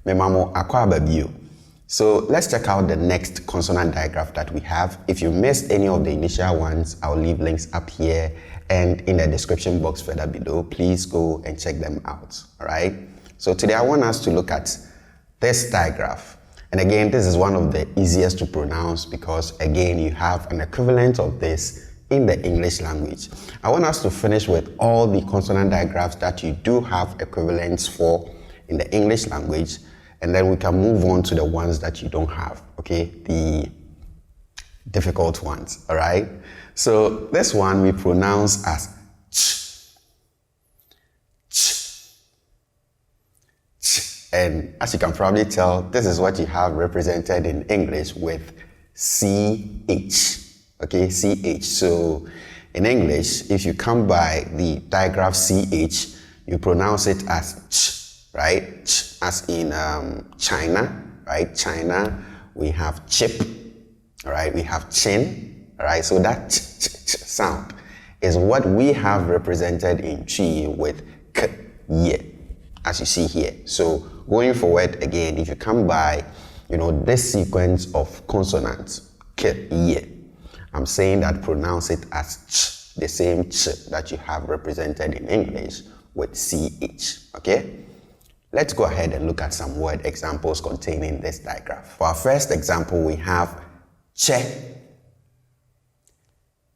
Memamo akwa babio. So let's check out the next consonant digraph that we have. If you missed any of the initial ones, I'll leave links up here and in the description box further below. Please go and check them out. All right. So today I want us to look at this digraph. And again, this is one of the easiest to pronounce because again, you have an equivalent of this in the English language. I want us to finish with all the consonant digraphs that you do have equivalents for in the English language. And then we can move on to the ones that you don't have, okay? The difficult ones, all right? So this one we pronounce as ch, ch, ch. And as you can probably tell, this is what you have represented in English with CH, okay? CH. So in English, if you come by the digraph CH, you pronounce it as ch, right? Ch, as in China, right? China, we have chip, all right? We have chin, all right? So that ch, ch, ch sound is what we have represented in Twi with k, ye, as you see here. So going forward again, if you come by, this sequence of consonants, k, ye, I'm saying that pronounce it as ch, the same ch that you have represented in English with ch, okay? Let's go ahead and look at some word examples containing this digraph. For our first example, we have che,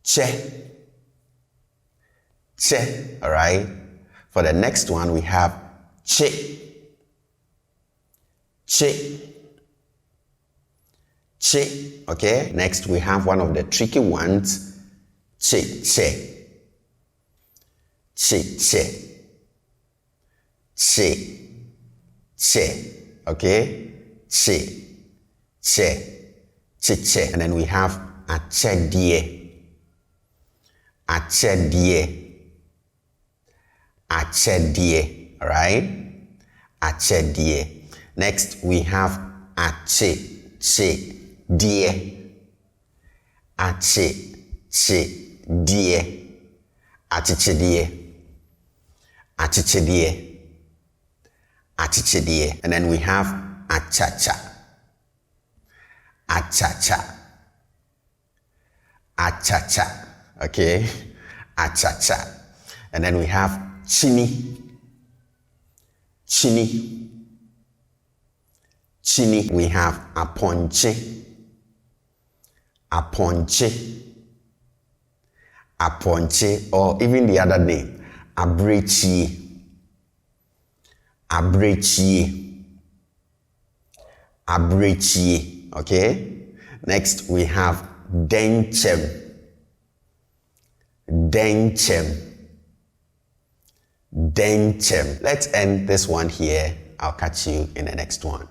che, che, all right? For the next one, we have chi, chi, chi, okay? Next, we have one of the tricky ones, chi, che, chi, che, chi, che, okay? Che, che, che, che. And then we have ache die, ache die, ache die, all right? Ache die. Next, we have ache, che, die, ache, che, die, achiche die, achiche die, achichidie. And then we have achacha, achacha, achacha, okay? Achacha. And then we have chini, chini, chini. We have aponche, aponche, aponche, or even the other name, abrechi, abrechi, abrechi, okay? Next, we have denchem, denchem, denchem. Let's end this one here. I'll catch you in the next one.